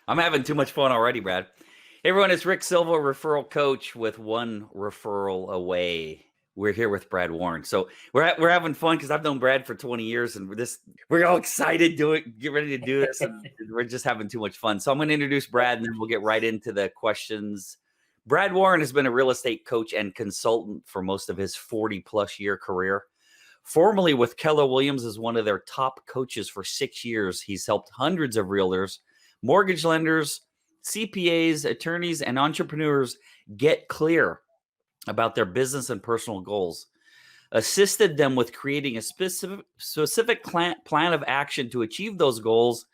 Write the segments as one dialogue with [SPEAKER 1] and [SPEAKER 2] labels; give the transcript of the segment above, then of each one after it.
[SPEAKER 1] I'm having too much fun already, Brad. Hey, everyone, it's Rick Silva, referral coach with one referral away. We're here with Brad Warren. So we're having fun because I've known Brad for 20 years, and we're all excited get ready to do this, and we're just having too much fun. So I'm going to introduce Brad, and then we'll get right into the questions. Brad Warren has been a real estate coach and consultant for most of his 40-plus year career. Formerly with Keller Williams as one of their top coaches for 6 years, he's helped hundreds of realtors, mortgage lenders, CPAs, attorneys, and entrepreneurs get clear about their business and personal goals, assisted them with creating a specific plan of action to achieve those goals,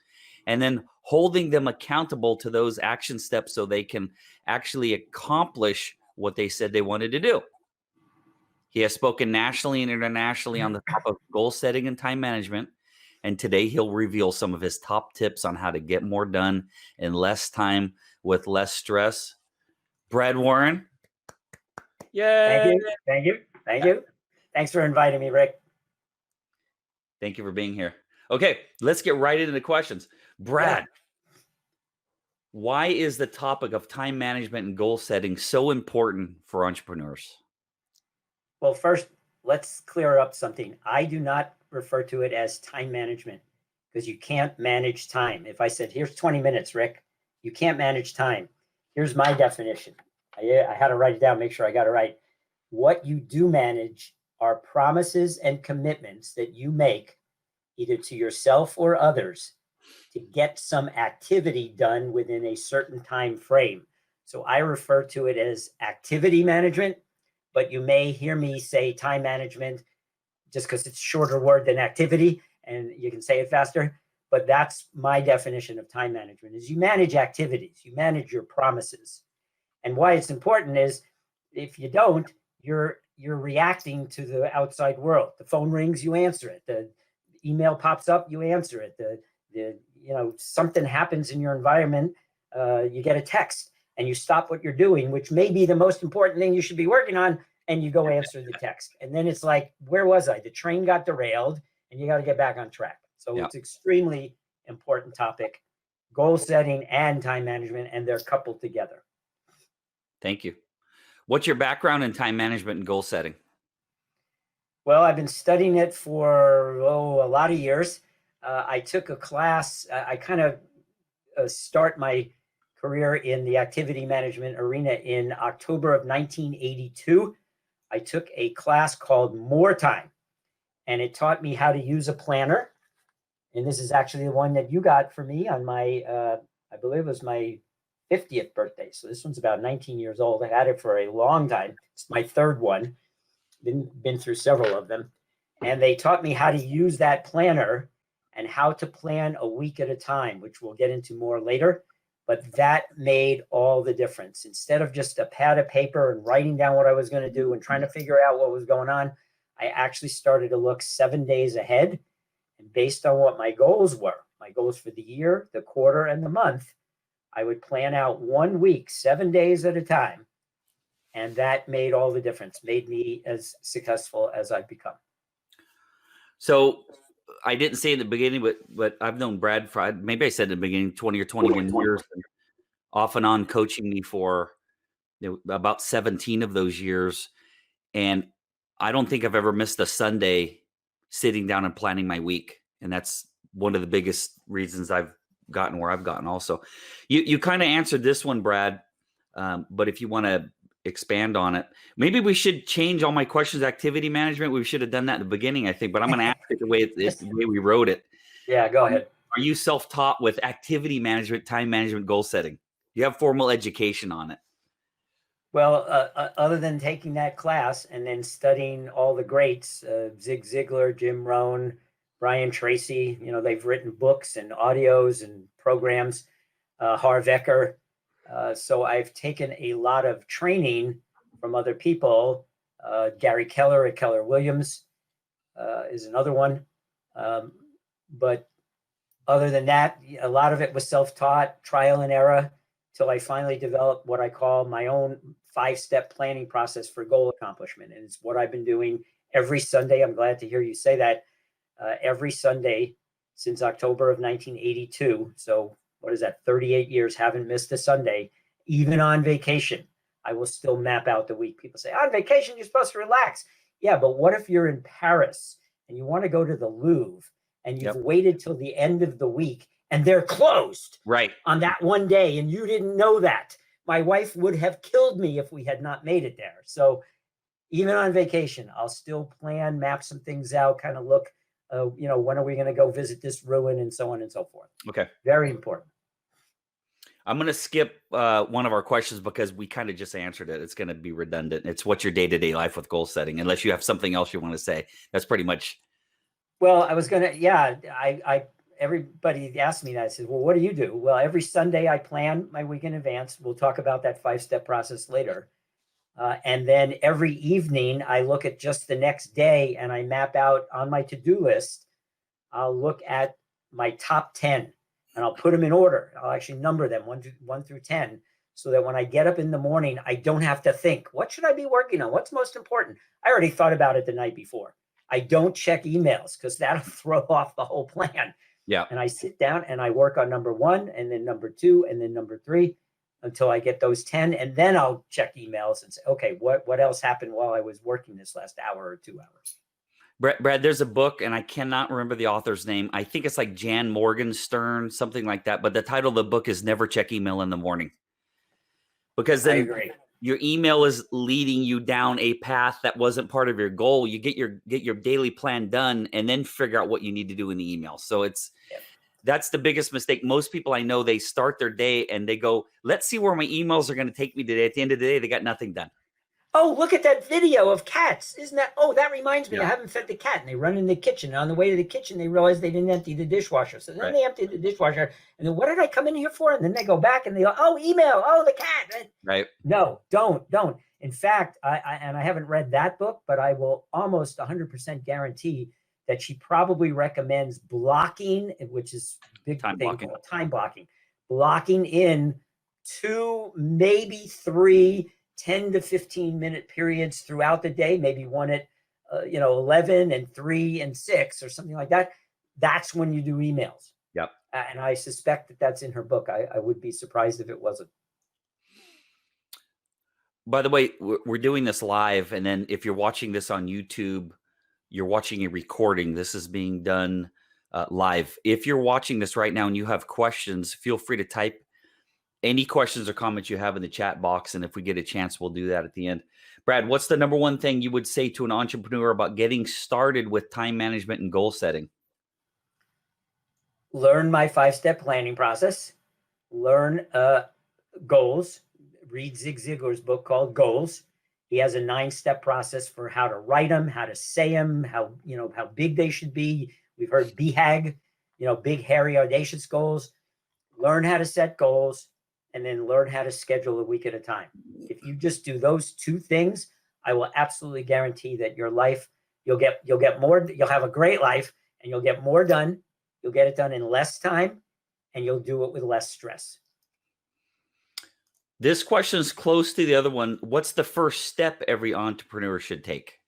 [SPEAKER 1] and then holding them accountable to those action steps so they can actually accomplish what they said they wanted to do. He has spoken nationally and internationally on the top of goal setting and time management. And today he'll reveal some of his top tips on how to get more done in less time with less stress. Brad Warren.
[SPEAKER 2] Yay. Thank you. Thanks for inviting me, Rick.
[SPEAKER 1] Thank you for being here. Okay, let's get right into the questions. Brad, why is the topic of time management and goal setting so important for entrepreneurs?
[SPEAKER 2] Well, first, let's clear up something. I do not refer to it as time management because you can't manage time. If I said, here's 20 minutes, Rick, you can't manage time. Here's my definition. I had to write it down, make sure I got it right. What you do manage are promises and commitments that you make either to yourself or others to get some activity done within a certain time frame. So I refer to it as activity management, but you may hear me say time management just because it's a shorter word than activity and you can say it faster. But that's my definition of time management is you manage activities, you manage your promises. And why it's important is if you don't, you're reacting to the outside world. The phone rings, you answer it. The email pops up, you answer it. Something happens in your environment, you get a text and you stop what you're doing, which may be the most important thing you should be working on, and you go answer the text. And then it's like, where was I? The train got derailed and you got to get back on track. So It's extremely important topic, goal setting and time management, and they're coupled together.
[SPEAKER 1] Thank you. What's your background in time management and goal setting?
[SPEAKER 2] Well, I've been studying it for a lot of years. I took a class. I kind of start my career in the activity management arena in October of 1982. I took a class called More Time, and it taught me how to use a planner. And this is actually the one that you got for me on my, I believe it was my 50th birthday. So this one's about 19 years old. I had it for a long time. It's my third one. Been through several of them. And they taught me how to use that planner and how to plan a week at a time, which we'll get into more later. But that made all the difference. Instead of just a pad of paper and writing down what I was going to do and trying to figure out what was going on, I actually started to look 7 days ahead. And based on what my goals were, my goals for the year, the quarter, and the month, I would plan out 1 week, 7 days at a time. And that made all the difference, made me as successful as I've become.
[SPEAKER 1] So I didn't say in the beginning, but I've known Brad for, maybe I said in the beginning, 20 or 21 years, and off and on coaching me for about 17 of those years. And I don't think I've ever missed a Sunday sitting down and planning my week. And that's one of the biggest reasons I've gotten where I've gotten also. You kind of answered this one, Brad, but if you want to expand on it, maybe we should change all my questions. Activity management, we should have done that in the beginning, I think, but I'm going to ask it the way we wrote it.
[SPEAKER 2] Yeah, go ahead.
[SPEAKER 1] Are you self-taught with activity management, time management, goal setting? Do you have formal education on it?
[SPEAKER 2] Well, other than taking that class and then studying all the greats, Zig Ziglar, Jim Rohn, Brian Tracy, they've written books and audios and programs, Harv Eker. So I've taken a lot of training from other people. Gary Keller at Keller Williams is another one. But other than that, a lot of it was self-taught, trial and error, till I finally developed what I call my own 5-step planning process for goal accomplishment. And it's what I've been doing every Sunday. I'm glad to hear you say that. Every Sunday since October of 1982. So what is that, 38 years, haven't missed a Sunday, even on vacation. I will still map out the week. People say, on vacation, you're supposed to relax. Yeah, but what if you're in Paris and you want to go to the Louvre and you've waited till the end of the week and they're closed on that one day and you didn't know that? My wife would have killed me if we had not made it there. So even on vacation, I'll still plan, map some things out, kind of look, when are we going to go visit this ruin and so on and so forth.
[SPEAKER 1] Okay.
[SPEAKER 2] Very important.
[SPEAKER 1] I'm going to skip one of our questions because we kind of just answered it. It's going to be redundant. It's what's your day-to-day life with goal setting, unless you have something else you want to say. That's pretty much.
[SPEAKER 2] Well, I was going to, everybody asked me that. I said, well, what do you do? Well, every Sunday I plan my week in advance. We'll talk about that 5-step process later. And then every evening I look at just the next day and I map out on my to-do list. I'll look at my top 10 and I'll put them in order. I'll actually number them 1 through 10 so that when I get up in the morning, I don't have to think, what should I be working on? What's most important? I already thought about it the night before. I don't check emails because that'll throw off the whole plan.
[SPEAKER 1] Yeah.
[SPEAKER 2] And I sit down and I work on number 1 and then number 2 and then number 3 until I get those 10. And then I'll check emails and say, okay, what else happened while I was working this last hour or 2 hours?
[SPEAKER 1] Brad, there's a book, and I cannot remember the author's name. I think it's like Jan Morgenstern, something like that. But the title of the book is Never Check Email in the Morning. Because then your email is leading you down a path that wasn't part of your goal. You get your daily plan done and then figure out what you need to do in the email. So that's the biggest mistake. Most people I know, they start their day and they go, let's see where my emails are going to take me today. At the end of the day, they got nothing done.
[SPEAKER 2] Oh, look at that video of cats. Isn't that, that reminds me, I haven't fed the cat. And they run in the kitchen. And on the way to the kitchen, they realize they didn't empty the dishwasher. So then they empty the dishwasher. And then what did I come in here for? And then they go back and they go, email. The cat.
[SPEAKER 1] Right.
[SPEAKER 2] No, don't. In fact, I haven't read that book, but I will almost 100% guarantee that she probably recommends blocking, which is big time blocking, blocking in 2, maybe 3 10 to 15 minute periods throughout the day, maybe one at 11 and 3 and 6 or something like that. That's when you do emails.
[SPEAKER 1] Yep.
[SPEAKER 2] And I suspect that that's in her book. I would be surprised if it wasn't.
[SPEAKER 1] By the way, we're doing this live. And then if you're watching this on YouTube, you're watching a recording. This is being done live. If you're watching this right now and you have questions, feel free to type any questions or comments you have in the chat box. And if we get a chance, we'll do that at the end. Brad, what's the number one thing you would say to an entrepreneur about getting started with time management and goal setting?
[SPEAKER 2] Learn my 5-step planning process. Learn goals. Read Zig Ziglar's book called Goals. He has a 9-step process for how to write them, how to say them, how big they should be. We've heard BHAG, big, hairy, audacious goals. Learn how to set goals. And then learn how to schedule a week at a time. If you just do those 2 things, I will absolutely guarantee that your life, you'll get more, you'll have a great life and you'll get more done. You'll get it done in less time and you'll do it with less stress.
[SPEAKER 1] This question is close to the other one. What's the first step every entrepreneur should take?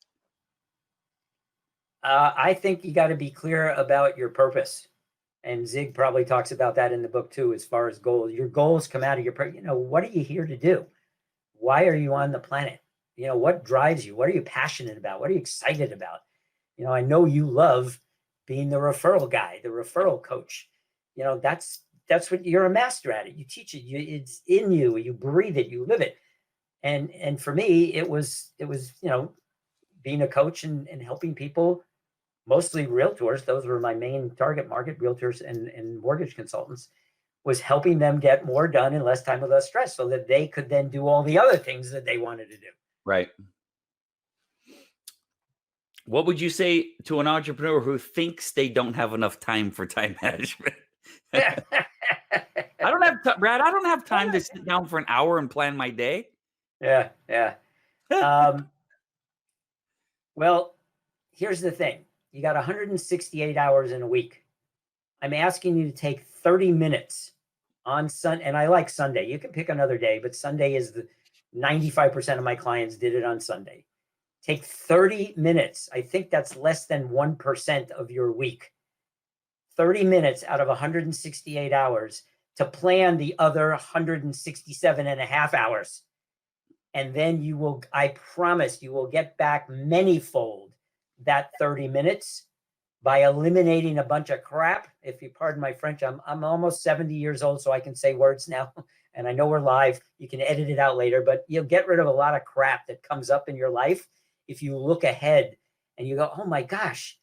[SPEAKER 2] I think you got to be clear about your purpose. And Zig probably talks about that in the book too, as far as goals. Your goals come out of your, what are you here to do? Why are you on the planet? What drives you? What are you passionate about? What are you excited about? I know you love being the referral guy, the referral coach. That's what you're a master at it. You teach it. It's in you. You breathe it. You live it. And for me, it was being a coach and helping people. Mostly realtors, those were my main target market, realtors and mortgage consultants, was helping them get more done in less time with less stress so that they could then do all the other things that they wanted to do.
[SPEAKER 1] Right. What would you say to an entrepreneur who thinks they don't have enough time for time management? Brad, I don't have time to sit down for an hour and plan my day.
[SPEAKER 2] Yeah. Well, here's the thing. You got 168 hours in a week. I'm asking you to take 30 minutes on Sunday. And I like Sunday. You can pick another day, but Sunday is 95% of my clients did it on Sunday. Take 30 minutes. I think that's less than 1% of your week. 30 minutes out of 168 hours to plan the other 167 and a half hours. And then you will, I promise you will get back manyfold that 30 minutes by eliminating a bunch of crap. If you pardon my French, I'm almost 70 years old, so I can say words now. And I know we're live. You can edit it out later, but you'll get rid of a lot of crap that comes up in your life if you look ahead and you go, oh my gosh,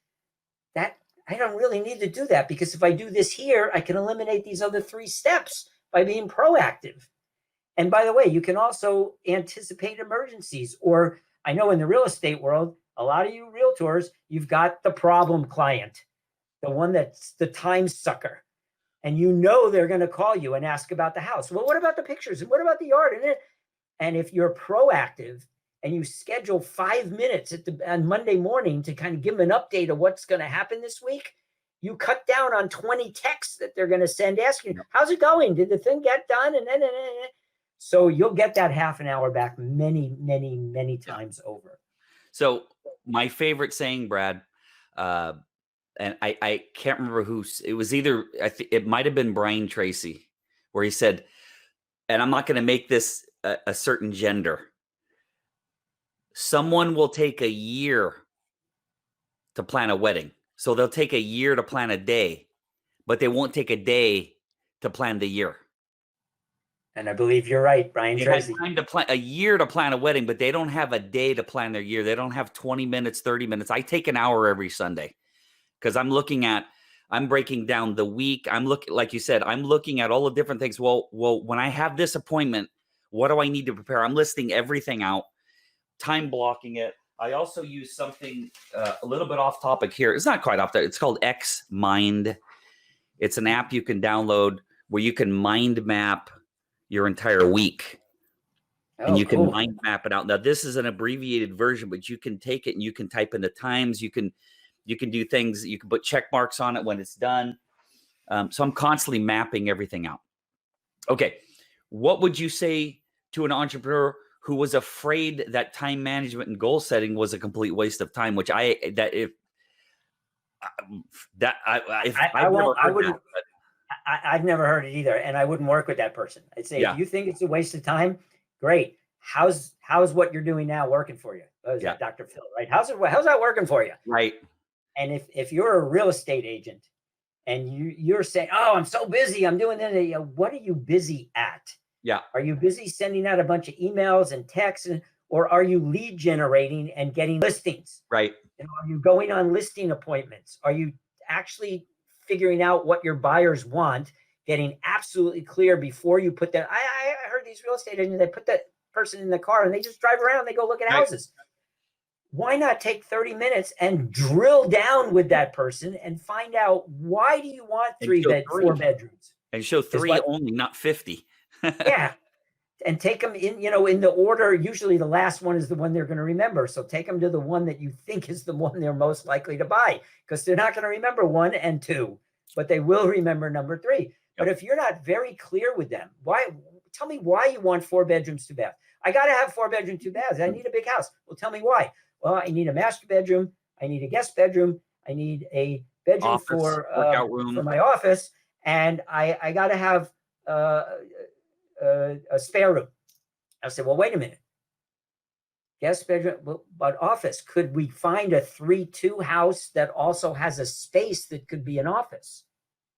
[SPEAKER 2] that I don't really need to do that, because if I do this here, I can eliminate these other 3 steps by being proactive. And by the way, you can also anticipate emergencies. Or I know in the real estate world, a lot of you realtors, you've got the problem client, the one that's the time sucker. And you know they're going to call you and ask about the house. Well, what about the pictures? And what about the yard? And if you're proactive and you schedule 5 minutes on Monday morning to kind of give them an update of what's going to happen this week, you cut down on 20 texts that they're going to send asking, how's it going? Did the thing get done? And then. So you'll get that half an hour back many, many, many times over.
[SPEAKER 1] So my favorite saying, Brad, and I can't remember who it was. Either it might have been Brian Tracy, where he said, and I'm not going to make this a certain gender. Someone will take a year to plan a wedding. So they'll take a year to plan a day, but they won't take a day to plan the year.
[SPEAKER 2] And I believe you're right, Brian Tracy.
[SPEAKER 1] They have time to plan a year to plan a wedding, but they don't have a day to plan their year. They don't have 20 minutes, 30 minutes. I take an hour every Sunday because I'm breaking down the week. I'm looking, like you said, I'm looking at all the different things. Well, when I have this appointment, what do I need to prepare? I'm listing everything out, time blocking it. I also use something a little bit off topic here. It's not quite off topic. It's called X Mind. It's an app you can download where you can mind map your entire week. And you can mind map it out. Now, this is an abbreviated version, but you can take it and you can type in the times. You can do things. You can put check marks on it when it's done. So I'm constantly mapping everything out. Okay. What would you say to an entrepreneur who was afraid that time management and goal setting was a complete waste of time?
[SPEAKER 2] I've never heard it either, and I wouldn't work with that person. I'd say, if you think it's a waste of time, great. How's what you're doing now working for you? Dr. Phil, right? How's that working for you?
[SPEAKER 1] Right.
[SPEAKER 2] And if you're a real estate agent and you're saying, oh, I'm so busy, I'm doing that, what are you busy at?
[SPEAKER 1] Yeah.
[SPEAKER 2] Are you busy sending out a bunch of emails and texts, or are you lead generating and getting listings?
[SPEAKER 1] Right.
[SPEAKER 2] Are you going on listing appointments? Are you actually figuring out what your buyers want, getting absolutely clear before you put that? I heard these real estate agents, they put that person in the car and they just drive around, they go look at houses. Why not take 30 minutes and drill down with that person and find out, why do you want 4 bedrooms?
[SPEAKER 1] And show 3 only, not 50.
[SPEAKER 2] Yeah. And take them in, in the order. Usually the last one is the one they're going to remember. So take them to the one that you think is the one they're most likely to buy, because they're not going to remember 1 and 2, but they will remember number 3. Yep. But if you're not very clear with them, tell me why you want 4 bedrooms, 2 baths. I got to have 4 bedrooms, 2 baths. I need a big house. Well, tell me why. Well, I need a master bedroom. I need a guest bedroom. I need a bedroom
[SPEAKER 1] Office, workout room
[SPEAKER 2] for my office. And I got to have a spare room. I said, well, wait a minute. Guest bedroom, but office. Could we find a 3-2 house that also has a space that could be an office?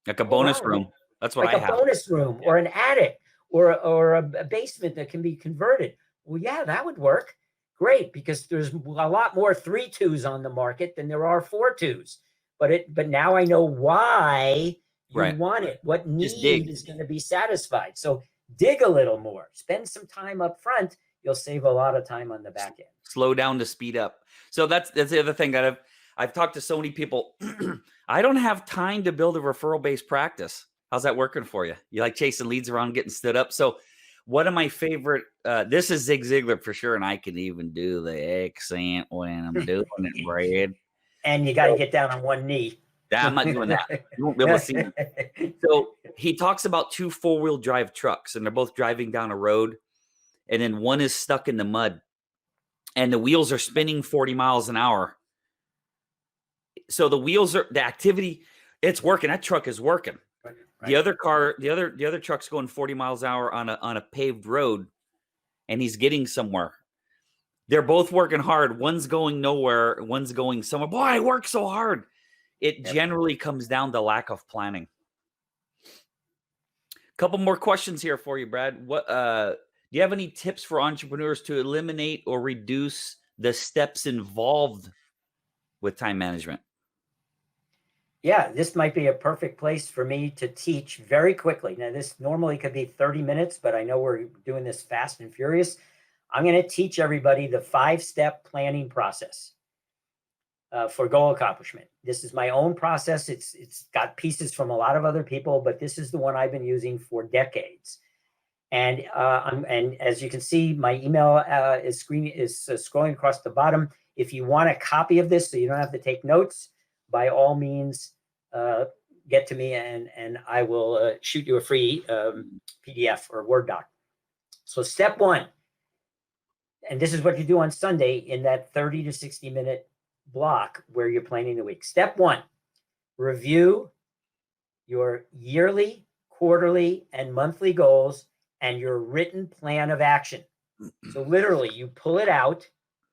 [SPEAKER 1] Like a bonus room. That's what I have.
[SPEAKER 2] Like a bonus room or an attic or a basement that can be converted. Well, yeah, that would work. Great, because there's a lot more 3-2s on the market than there are 4-2s. But now I know why you want it. What need is going to be satisfied. So dig a little more. Spend some time up front. You'll save a lot of time on the back end.
[SPEAKER 1] Slow down to speed up. So that's the other thing that I've talked to so many people. I don't have time to build a referral-based practice. How's that working for you? You like chasing leads around, getting stood up? So one of my favorite, this is Zig Ziglar for sure, and I can even do the accent when I'm doing it, Brad.
[SPEAKER 2] And you got to get down on one knee.
[SPEAKER 1] I'm not doing that. You won't be able to see me. So he talks about 2 4-wheel drive trucks, and they're both driving down a road, and then one is stuck in the mud, and the wheels are spinning 40 miles an hour. So the activity, it's working. That truck is working.
[SPEAKER 2] Right.
[SPEAKER 1] The other car, the other truck's going 40 miles an hour on a paved road, and he's getting somewhere. They're both working hard. One's going nowhere. One's going somewhere. Boy, I work so hard. It generally comes down to lack of planning. Couple more questions here for you, Brad. What do you have any tips for entrepreneurs to eliminate or reduce the steps involved with time management?
[SPEAKER 2] Yeah, this might be a perfect place for me to teach very quickly. Now, this normally could be 30 minutes, but I know we're doing this fast and furious. I'm going to teach everybody the 5-step planning process for goal accomplishment. This is my own process. It's got pieces from a lot of other people, but this is the one I've been using for decades. And as you can see, my email is scrolling across the bottom. If you want a copy of this so you don't have to take notes, by all means, get to me and I will shoot you a free PDF or Word doc. So step one, and this is what you do on Sunday in that 30 to 60 minute block where you're planning the week. Step one, review your yearly, quarterly, and monthly goals and your written plan of action. So literally you pull it out.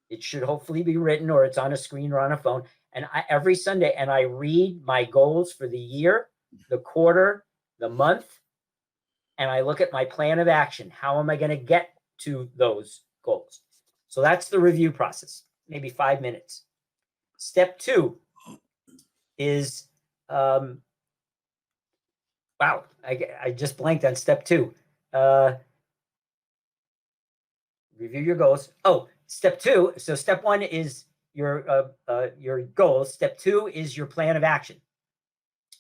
[SPEAKER 2] It should hopefully be written, or it's on a screen or on a phone. And every Sunday, and I read my goals for the year, the quarter, the month, and I look at my plan of action. How am I going to get to those goals? So that's the review process, maybe 5 minutes. Step two is, wow, I just blanked on step two. Review your goals. Oh, step two. So step one is your goals. Step two is your plan of action.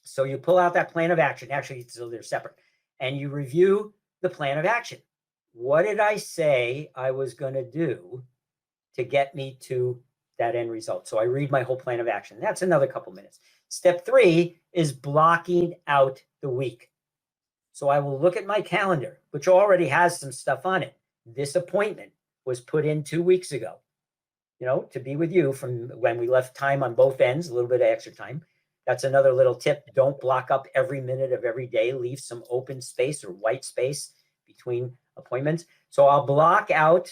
[SPEAKER 2] So you pull out that plan of action. Actually, so they're separate. And you review the plan of action. What did I say I was going to do to get me to that end result? So I read my whole plan of action. That's another couple minutes. Step three is blocking out the week. So I will look at my calendar, which already has some stuff on it. This appointment was put in 2 weeks ago, to be with you from when we left time on both ends, a little bit of extra time. That's another little tip. Don't block up every minute of every day. Leave some open space or white space between appointments. So I'll block out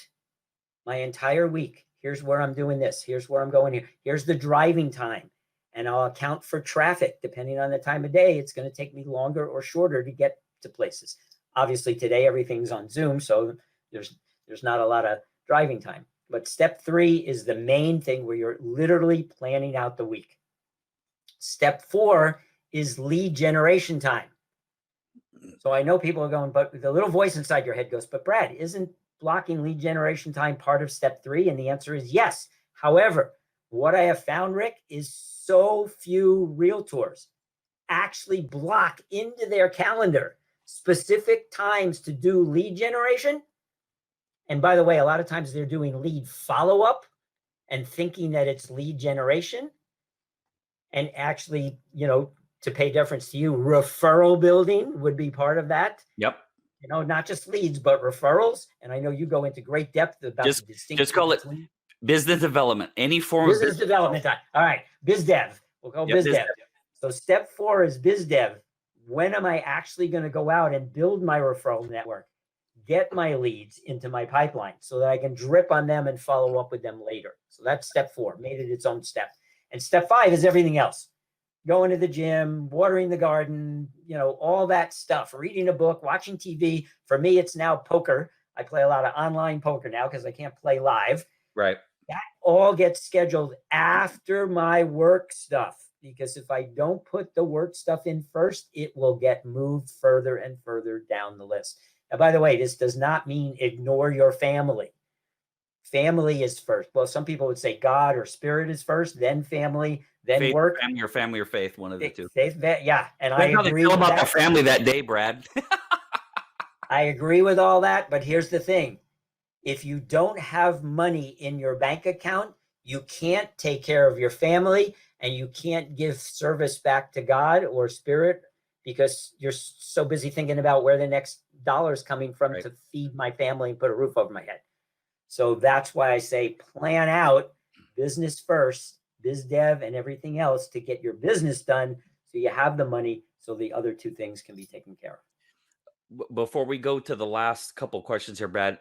[SPEAKER 2] my entire week. Here's where I'm doing this. Here's where I'm going here. Here's the driving time. And I'll account for traffic. Depending on the time of day, it's going to take me longer or shorter to get to places. Obviously, today everything's on Zoom, so there's not a lot of driving time. But step three is the main thing where you're literally planning out the week. Step four is lead generation time. So I know people are going, but the little voice inside your head goes, but Brad, isn't blocking lead generation time part of step three? And the answer is yes. However, what I have found, Rick, is so few realtors actually block into their calendar specific times to do lead generation. And by the way, a lot of times they're doing lead follow-up and thinking that it's lead generation. And actually, to pay deference to you, referral building would be part of that.
[SPEAKER 1] Yep.
[SPEAKER 2] Not just leads, but referrals. And I know you go into great depth about the distinction.
[SPEAKER 1] Just call it business development. Any form
[SPEAKER 2] of business development. All right. Biz dev. We'll go biz dev. So step four is biz dev. When am I actually going to go out and build my referral network? Get my leads into my pipeline so that I can drip on them and follow up with them later. So that's step four, made it its own step. And step five is everything else. Going to the gym, watering the garden, all that stuff, reading a book, watching TV. For me, it's now poker. I play a lot of online poker now because I can't play live.
[SPEAKER 1] Right.
[SPEAKER 2] That all gets scheduled after my work stuff, because if I don't put the work stuff in first, it will get moved further and further down the list. Now, by the way, this does not mean ignore your family. Family is first. Well, some people would say God or spirit is first, then family, then
[SPEAKER 1] faith,
[SPEAKER 2] work.
[SPEAKER 1] Family or faith, one of the two.
[SPEAKER 2] Faith, yeah. And
[SPEAKER 1] I agree. Feel about the family that day, Brad.
[SPEAKER 2] I agree with all that, but here's the thing. If you don't have money in your bank account, you can't take care of your family and you can't give service back to God or spirit because you're so busy thinking about where the next dollar's coming from to feed my family and put a roof over my head. So that's why I say plan out business first, biz dev and everything else to get your business done so you have the money so the other two things can be taken care of.
[SPEAKER 1] Before we go to the last couple questions here, Brad,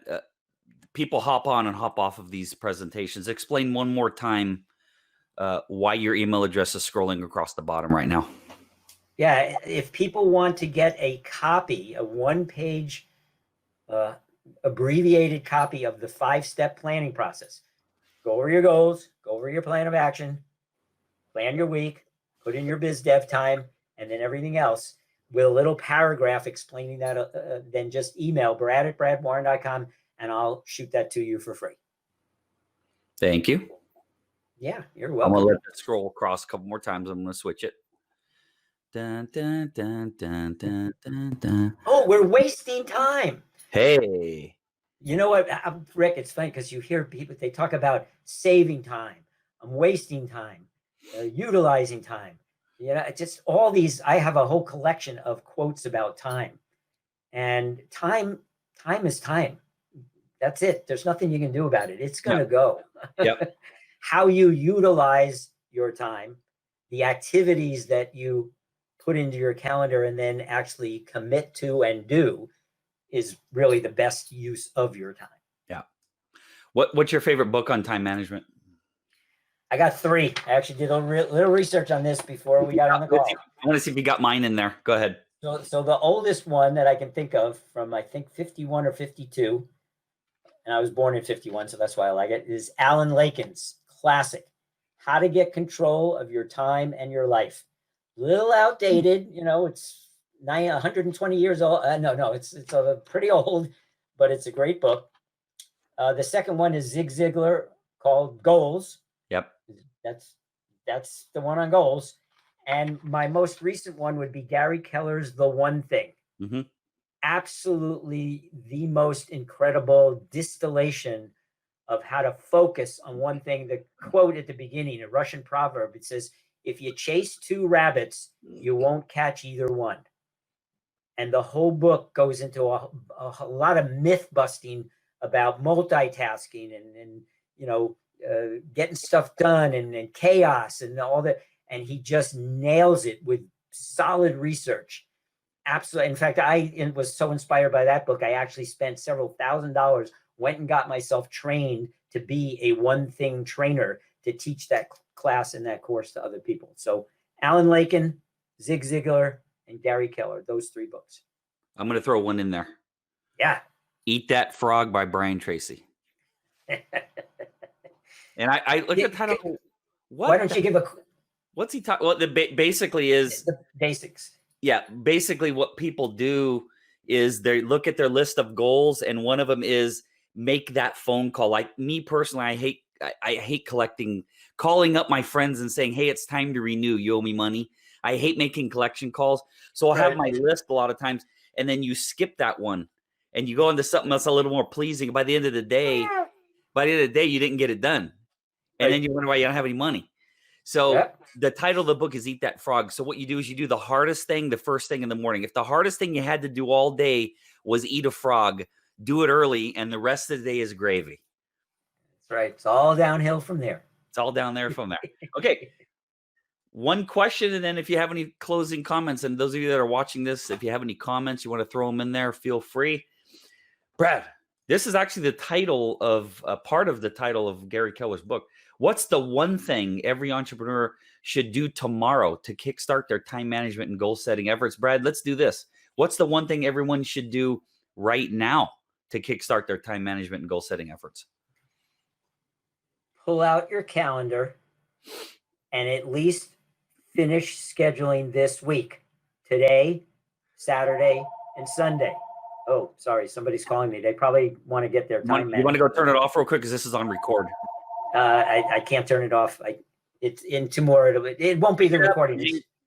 [SPEAKER 1] people hop on and hop off of these presentations. Explain one more time why your email address is scrolling across the bottom right now.
[SPEAKER 2] Yeah, if people want to get a copy, a one-page abbreviated copy of the 5-step planning process, go over your goals, go over your plan of action, plan your week, put in your biz dev time, and then everything else with a little paragraph explaining that, then just email brad@bradwarren.com and I'll shoot that to you for free.
[SPEAKER 1] Thank you.
[SPEAKER 2] Yeah, you're
[SPEAKER 1] I'm
[SPEAKER 2] welcome.
[SPEAKER 1] going to let that scroll across a couple more times. I'm going to switch it. Dun, dun, dun, dun, dun, dun, dun.
[SPEAKER 2] Oh, we're wasting time.
[SPEAKER 1] Hey.
[SPEAKER 2] You know what, Rick, it's funny because you hear people, they talk about saving time. I'm wasting time, utilizing time. You know, just all these, I have a whole collection of quotes about time. And time is time. That's it. There's nothing you can do about it. It's going to go.
[SPEAKER 1] Yep.
[SPEAKER 2] How you utilize your time, the activities that you put into your calendar and then actually commit to and do is really the best use of your time.
[SPEAKER 1] Yeah. What's your favorite book on time management?
[SPEAKER 2] I got 3. I actually did a little research on this before we got on the call.
[SPEAKER 1] I want to see if you got mine in there. Go ahead.
[SPEAKER 2] So the oldest one that I can think of from, I think, 51 or 52, and I was born in 51, so that's why I like it, is Alan Laken's classic, How to Get Control of Your Time and Your Life. Little outdated, you know, it's 120 years old. No, it's pretty old, but it's a great book. The second one is Zig Ziglar called Goals.
[SPEAKER 1] Yep.
[SPEAKER 2] That's the one on goals. And my most recent one would be Gary Keller's The One Thing.
[SPEAKER 1] Mm-hmm.
[SPEAKER 2] Absolutely the most incredible distillation of how to focus on one thing. The quote at the beginning, a Russian proverb, it says, if you chase 2 rabbits, you won't catch either one. And the whole book goes into a lot of myth busting about multitasking and you know, getting stuff done and chaos and all that. And he just nails it with solid research. Absolutely. In fact, I was so inspired by that book, I actually spent several $1,000s, went and got myself trained to be a one thing trainer to teach that class and that course to other people. So Alan Laken, Zig Ziglar, and Gary Keller, those 3 books.
[SPEAKER 1] I'm going to throw one in there.
[SPEAKER 2] Yeah.
[SPEAKER 1] Eat That Frog by Brian Tracy. And I look at the title.
[SPEAKER 2] Why don't you give a...
[SPEAKER 1] What's he talking? Well, basically is...
[SPEAKER 2] The basics.
[SPEAKER 1] Yeah, basically what people do is they look at their list of goals, and one of them is make that phone call. Like me personally, I hate calling up my friends and saying, hey, it's time to renew. You owe me money. I hate making collection calls. So I'll have my list a lot of times, and then you skip that one and you go into something that's a little more pleasing. By the end of the day, you didn't get it done. And then you wonder why you don't have any money. So the title of the book is Eat That Frog. So what you do is you do the hardest thing the first thing in the morning. If the hardest thing you had to do all day was eat a frog, do it early, and the rest of the day is gravy.
[SPEAKER 2] That's right. It's all downhill from there.
[SPEAKER 1] It's all down there from there. Okay. One question, and then if you have any closing comments, and those of you that are watching this, if you have any comments, you want to throw them in there, feel free. Brad, this is actually the title of part of the title of Gary Keller's book. What's the one thing every entrepreneur should do tomorrow to kickstart their time management and goal setting efforts? Brad, let's do this. What's the one thing everyone should do right now to kickstart their time management and goal setting efforts?
[SPEAKER 2] Pull out your calendar and at least finish scheduling this week. Today, Saturday, and Sunday. Oh, sorry, somebody's calling me. They probably want to get their time.
[SPEAKER 1] You want to go turn it off real quick because this is on record.
[SPEAKER 2] I can't turn it off. It's in 2 more. It won't be the recording.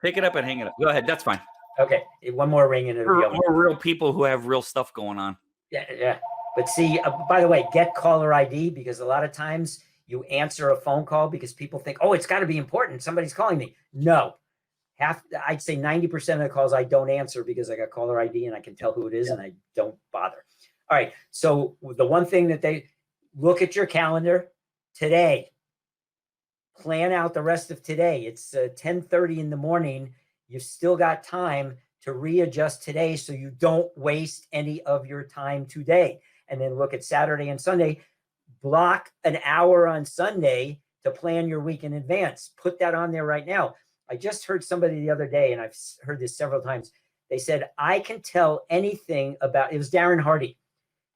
[SPEAKER 1] Pick it up and hang it up. Go ahead. That's fine.
[SPEAKER 2] Okay. 1 more ring and it'll be over.
[SPEAKER 1] We're real people who have real stuff going on.
[SPEAKER 2] Yeah. But see, by the way, get caller ID, because a lot of times you answer a phone call because people think, oh, it's got to be important. Somebody's calling me. No. I'd say 90% of the calls I don't answer because I got caller ID and I can tell who it is and I don't bother. All right. So the one thing that they look at your calendar today, plan out the rest of today. It's 10:30 in the morning. you've still got time to readjust today so you don't waste any of your time today. And then look at Saturday and Sunday. Block an hour on Sunday to plan your week in advance. Put that on there right now. I just heard somebody the other day, and I've heard this several times. They said, I can tell anything about, it was Darren Hardy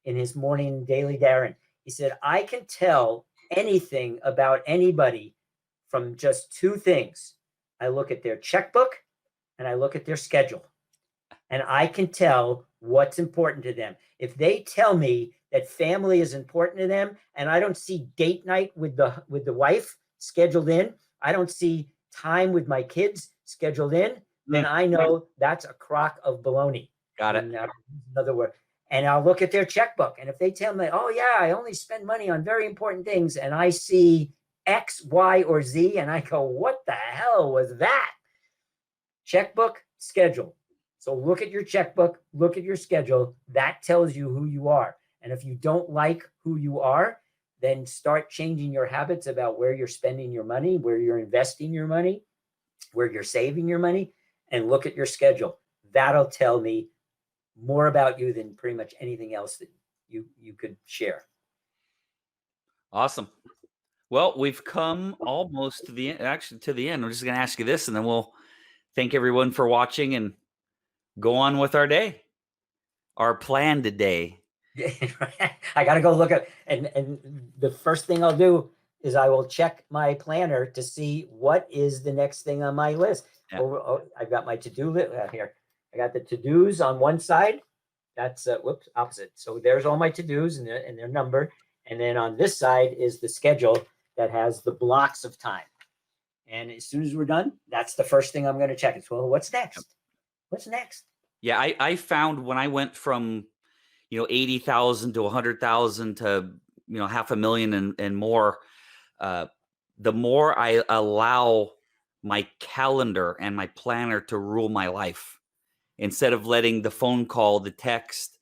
[SPEAKER 2] in his morning daily Darren. He said, I can tell anything about anybody from just two things. I look at their checkbook and I look at their schedule, and I can tell what's important to them. If they tell me that family is important to them and I don't see date night with the wife scheduled in, I don't see time with my kids scheduled in, then I know that's a crock of baloney.
[SPEAKER 1] Got it.
[SPEAKER 2] In other word. And I'll look at their checkbook. And if they tell me, oh yeah, I only spend money on very important things, and I see X, Y, or Z, and I go, what the hell was that? Checkbook, schedule. So look at your checkbook, look at your schedule. That tells you who you are. And if you don't like who you are, then start changing your habits about where you're spending your money, where you're investing your money, where you're saving your money, and look at your schedule. That'll tell me more about you than pretty much anything else that you could share.
[SPEAKER 1] Awesome. Well, we've come almost to the end, actually to the end. I'm just going to ask you this, and then we'll thank everyone for watching and go on with our day, our planned day.
[SPEAKER 2] I got to go look at, and the first thing I'll do is I will check my planner to see what is the next thing on my list.
[SPEAKER 1] Yeah.
[SPEAKER 2] I've got my to-do list here. I got the to-dos on one side. That's whoops, opposite. So there's all my to-dos and they're numbered. And then on this side is the schedule that has the blocks of time. And as soon as we're done, that's the first thing I'm going to check. It's, well, what's next? What's next?
[SPEAKER 1] Yeah, I found when I went from 80,000 to 100,000 to 500,000 and more, the more I allow my calendar and my planner to rule my life, instead of letting the phone call, the text,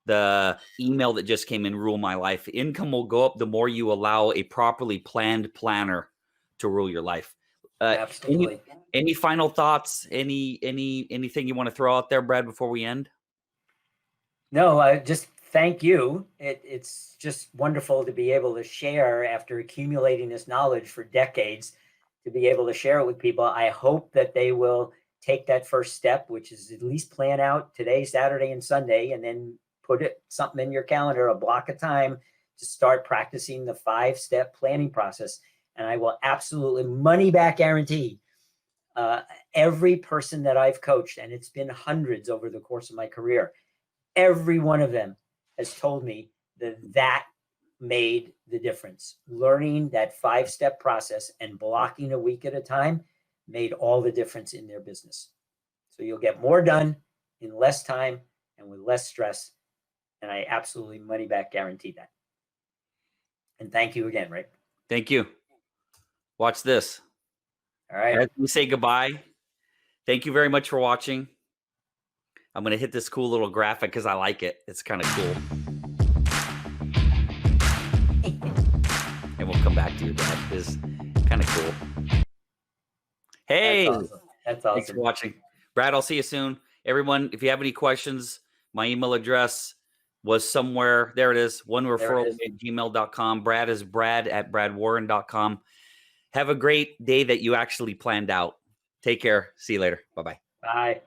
[SPEAKER 1] the email that just came in rule my life. Income will go up the more you allow a properly planned planner to rule your life.
[SPEAKER 2] Absolutely.
[SPEAKER 1] Any final thoughts? Anything you want to throw out there, Brad, before we end?
[SPEAKER 2] No, I just thank you. It's just wonderful to be able to share after accumulating this knowledge for decades, to be able to share it with people. I hope that they will take that first step, which is at least plan out today, Saturday and Sunday, and then put something in your calendar, a block of time to start practicing the 5-step planning process. And I will absolutely money back guarantee every person that I've coached, and it's been hundreds over the course of my career, every one of them has told me that made the difference. Learning that 5-step process and blocking a week at a time made all the difference in their business. So you'll get more done in less time and with less stress. And I absolutely money back guarantee that. And thank you again, Rick.
[SPEAKER 1] Thank you. Watch this.
[SPEAKER 2] All right.
[SPEAKER 1] As we say goodbye, thank you very much for watching. I'm going to hit this cool little graphic because I like it. It's kind of cool. And we'll come back to you, Brad. It's kind of cool. Hey,
[SPEAKER 2] that's awesome.
[SPEAKER 1] Thanks for watching. Brad, I'll see you soon. Everyone, if you have any questions, my email address was somewhere. There it is. onereferral@gmail.com. Brad is brad@bradwarren.com. Have a great day that you actually planned out. Take care. See you later. Bye-bye.
[SPEAKER 2] Bye.